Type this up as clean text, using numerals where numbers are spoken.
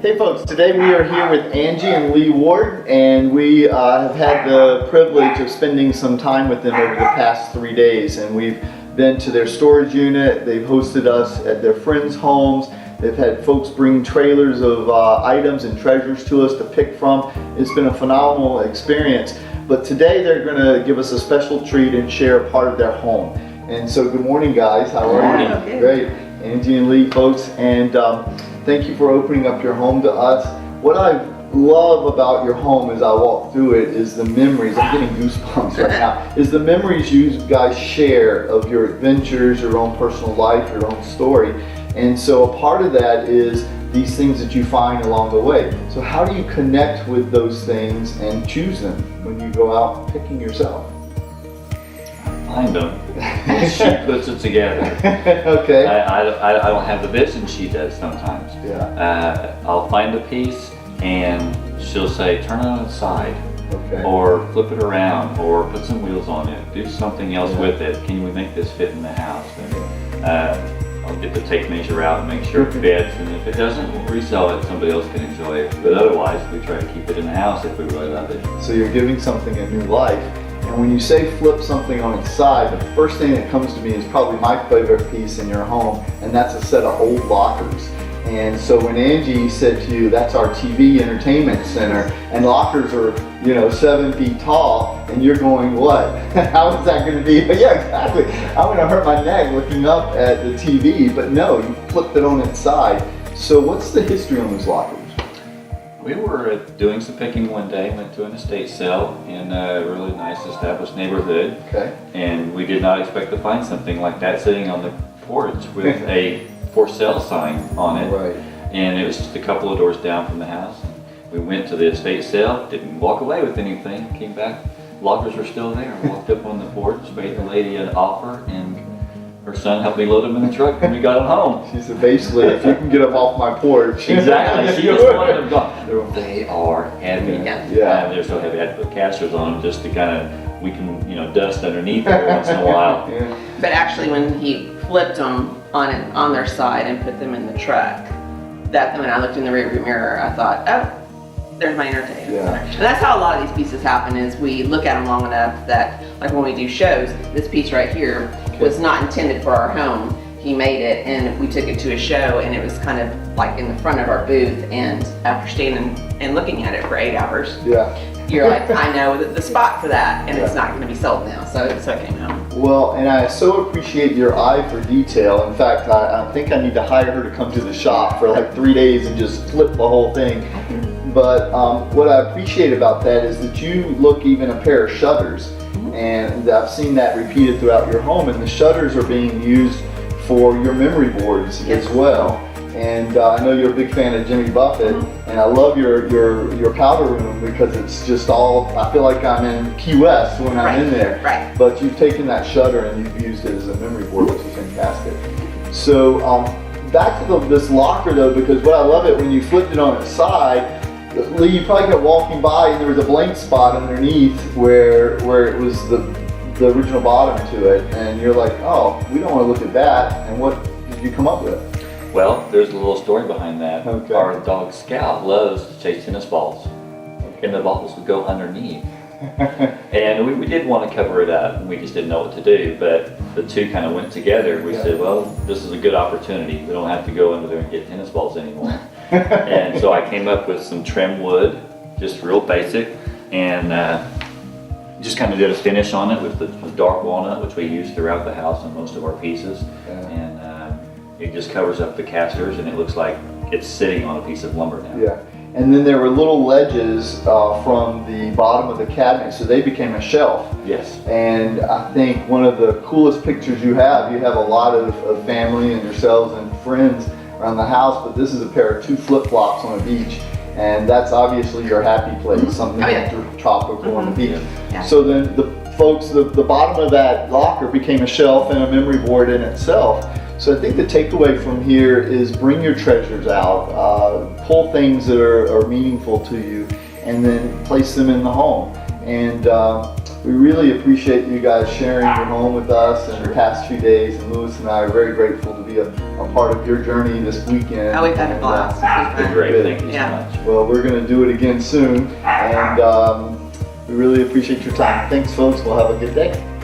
Hey folks, today we are here with Angie and Lee Ward, and we have had the privilege of spending some time with them over the past 3 days, and we've been to their storage unit. They've hosted us at their friends' homes. They've had folks bring trailers of items and treasures to us to pick from. It's been a phenomenal experience, but today they're going to give us a special treat and share a part of their home. And so good morning, guys. How are you? Okay. Great. Angie and Lee, folks, and thank you for opening up your home to us. What I love about your home as I walk through it is the memories. I'm getting goosebumps right now. Is the memories you guys share of your adventures, your own personal life, your own story. And so a part of that is these things that you find along the way. So how do you connect with those things and choose them when you go out picking yourself? Find them. She puts it together. Okay. I don't have the vision she does sometimes. Yeah. I'll find a piece and she'll say, turn it on its side. Okay. Or flip it around, or put some wheels on it. Do something else with it. Can we make this fit in the house? And, I'll get the tape measure out and make sure it fits. And if it doesn't, we'll resell it. Somebody else can enjoy it. But otherwise, we try to keep it in the house if we really love it. So you're giving something a new life. And when you say flip something on its side, the first thing that comes to me is probably my favorite piece in your home, and that's a set of old lockers. And so when Angie said to you, that's our TV entertainment center, and lockers are, 7 feet tall, and you're going, what? How is that going to be? But yeah, exactly. I'm going to hurt my neck looking up at the TV, but no, you flipped it on its side. So what's the history on those lockers? We were doing some picking one day, went to an estate sale in a really nice established neighborhood. Okay. And we did not expect to find something like that sitting on the porch with a for sale sign on it. Right. And it was just a couple of doors down from the house. We went to the estate sale, didn't walk away with anything, came back, lockers were still there. Walked up on the porch, made the lady an offer, and her son helped me load them in the truck and we got them home. She said, basically, if you can get them off my porch. Exactly. She just wanted them gone. They are heavy. Yeah. They're so heavy. I had to put casters on them just to kind of, we can, dust underneath every once in a while. Yeah. But actually, when he flipped them on their side and put them in the truck, that when I looked in the rearview mirror, I thought, oh, there's my entertainment center. And that's how a lot of these pieces happen, is we look at them long enough that, like when we do shows, this piece right here was not intended for our home. He made it and we took it to a show, and it was kind of like in the front of our booth, and after standing and looking at it for 8 hours, you're like, I know the spot for that, and it's not going to be sold now, so it came home. Well, and I so appreciate your eye for detail. In fact, I think I need to hire her to come to the shop for like 3 days and just flip the whole thing. But what I appreciate about that is that you look even a pair of shutters, and I've seen that repeated throughout your home, and the shutters are being used for your memory boards as well. And I know you're a big fan of Jimmy Buffett, and I love your powder room because it's just all, I feel like I'm in Key West when I'm in there. Right. But you've taken that shutter and you've used it as a memory board, which is fantastic. So back to this locker though, because what I love it when you flipped it on its side, Lee, you probably kept walking by and there was a blank spot underneath where it was the original bottom to it, and you're like, oh, we don't want to look at that. And what did you come up with? Well, there's a little story behind that. Okay. Our dog Scout loves to chase tennis balls, and the balls would go underneath. And we did want to cover it up, and we just didn't know what to do, but the two kind of went together. We said, well, this is a good opportunity. We don't have to go into there and get tennis balls anymore. And so I came up with some trim wood, just real basic, and just kind of did a finish on it with the dark walnut, which we use throughout the house on most of our pieces. And it just covers up the casters, and it looks like it's sitting on a piece of lumber now. Yeah. And then there were little ledges from the bottom of the cabinet, so they became a shelf. Yes. And I think one of the coolest pictures you have a lot of family and yourselves and friends around the house, but this is a pair of 2 flip-flops on a beach, and that's obviously your happy place, something tropical on the beach. Yeah. So then the bottom of that locker became a shelf and a memory board in itself. So I think the takeaway from here is bring your treasures out, pull things that are meaningful to you, and then place them in the home. And we really appreciate you guys sharing your home with us and the past few days. And Lewis and I are very grateful to be a part of your journey this weekend. Oh, we've had a blast. It's been great. Thank you so much. Well, we're going to do it again soon, and we really appreciate your time. Thanks, folks. We'll have a good day.